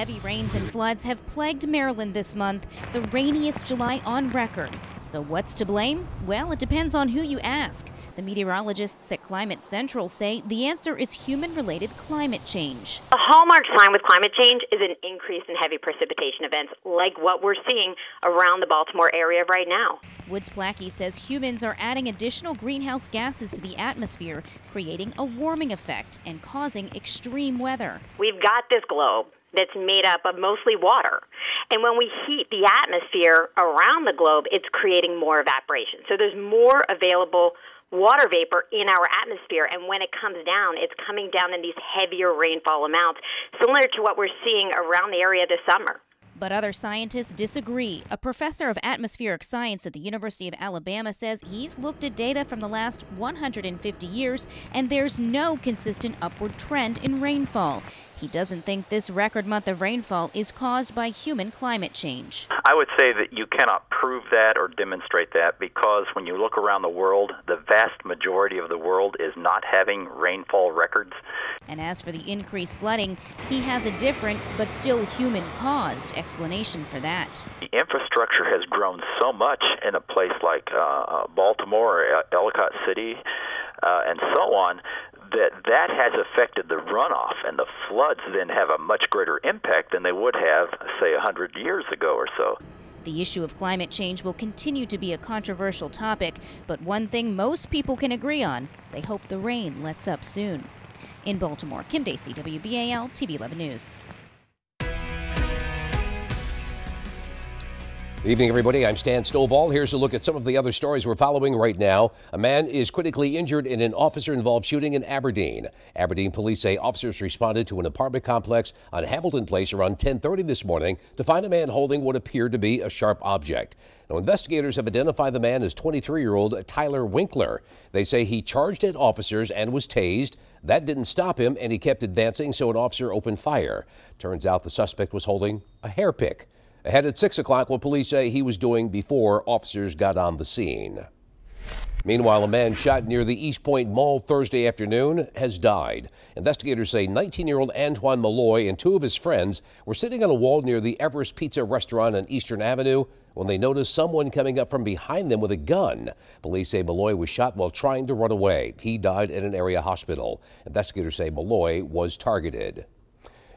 Heavy rains and floods have plagued Maryland this month, the rainiest July on record. So what's to blame? Well, it depends on who you ask. The meteorologists at Climate Central say the answer is human-related climate change. A hallmark sign with climate change is an increase in heavy precipitation events like what we're seeing around the Baltimore area right now. Woods Plackey says humans are adding additional greenhouse gases to the atmosphere, creating a warming effect and causing extreme weather. We've got this globe that's made up of mostly water. And when we heat the atmosphere around the globe, it's creating more evaporation. So there's more available water vapor in our atmosphere, and when it comes down, it's coming down in these heavier rainfall amounts, similar to what we're seeing around the area this summer. But other scientists disagree. A professor of atmospheric science at the University of Alabama says he's looked at data from the last 150 years, and there's no consistent upward trend in rainfall. He doesn't think this record month of rainfall is caused by human climate change. I would say that you cannot prove that or demonstrate that, because when you look around the world, the vast majority of the world is not having rainfall records. And as for the increased flooding, he has a different but still human-caused explanation for that. The infrastructure has grown so much in a place like Baltimore, Ellicott City, and so on, that has affected the runoff, and the floods then have a much greater impact than they would have, say, 100 years ago or so. The issue of climate change will continue to be a controversial topic, but one thing most people can agree on: they hope the rain lets up soon. In Baltimore, Kim Dacey, WBAL TV 11 News. Good evening, everybody. I'm Stan Stovall. Here's a look at some of the other stories we're following right now. A man is critically injured in an officer-involved shooting in Aberdeen. Aberdeen police say officers responded to an apartment complex on Hamilton Place around 10:30 this morning to find a man holding what appeared to be a sharp object. Now, investigators have identified the man as 23-year-old Tyler Winkler. They say he charged at officers and was tased. That didn't stop him, and he kept advancing, so an officer opened fire. Turns out the suspect was holding a hair pick. Ahead at 6 o'clock, what police say he was doing before officers got on the scene. Meanwhile, a man shot near the East Point Mall Thursday afternoon has died. Investigators say 19-year-old Antoine Malloy and two of his friends were sitting on a wall near the Everest Pizza restaurant on Eastern Avenue when they noticed someone coming up from behind them with a gun. Police say Malloy was shot while trying to run away. He died at an area hospital. Investigators say Malloy was targeted.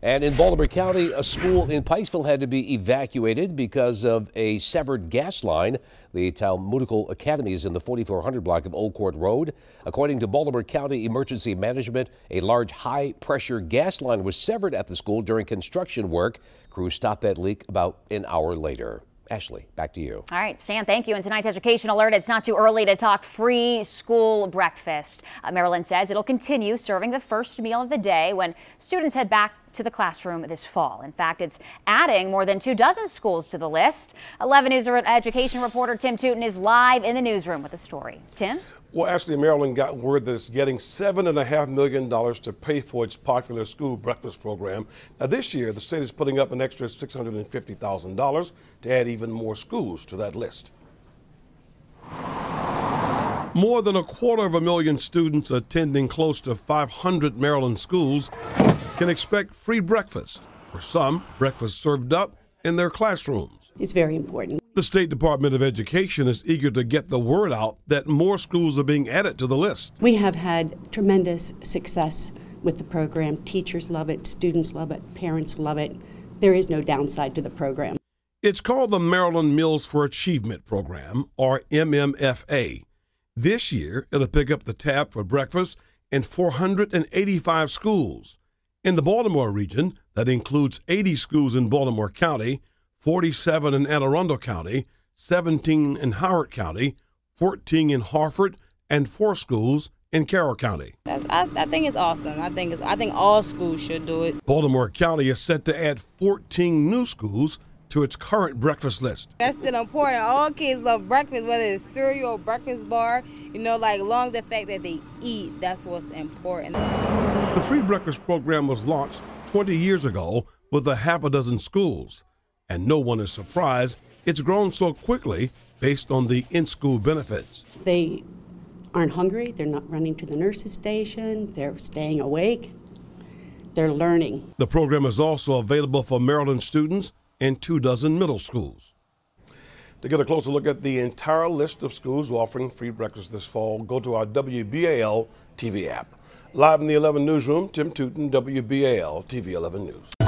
And in Baltimore County, a school in Pikesville had to be evacuated because of a severed gas line. The Talmudical Academy is in the 4400 block of Old Court Road. According to Baltimore County Emergency Management, a large high-pressure gas line was severed at the school during construction work. Crews stopped that leak about an hour later. Ashley, back to you. All right, Stan, thank you. And tonight's Education Alert, it's not too early to talk free school breakfast. Maryland says it'll continue serving the first meal of the day when students head back to the classroom this fall. In fact, it's adding more than 24 schools to the list. 11 News education reporter Tim Tootin is live in the newsroom with the story. Tim? Well, Ashley, Maryland got word that it's getting $7.5 million to pay for its popular school breakfast program. Now, this year, the state is putting up an extra $650,000 to add even more schools to that list. More than 250,000 students attending close to 500 Maryland schools can expect free breakfast. For some, breakfast served up in their classrooms. It's very important. The State Department of Education is eager to get the word out that more schools are being added to the list. We have had tremendous success with the program. Teachers love it, students love it, parents love it. There is no downside to the program. It's called the Maryland Meals for Achievement Program, or MMFA. This year, it'll pick up the tab for breakfast in 485 schools. In the Baltimore region, that includes 80 schools in Baltimore County, 47 in Anne Arundel County, 17 in Howard County, 14 in Harford, and 4 schools in Carroll County. I think it's awesome. I think all schools should do it. Baltimore County is set to add 14 new schools to its current breakfast list. That's still important. All kids love breakfast, whether it's cereal or breakfast bar. You know, like along the fact that they eat, that's what's important. The free breakfast program was launched 20 years ago with a half a dozen schools. And no one is surprised it's grown so quickly based on the in-school benefits. They aren't hungry, they're not running to the nurse's station, they're staying awake. They're learning. The program is also available for Maryland students in 24 middle schools. To get a closer look at the entire list of schools offering free breakfast this fall, go to our WBAL TV app. Live in the 11 newsroom, Tim Tootin, WBAL TV 11 News.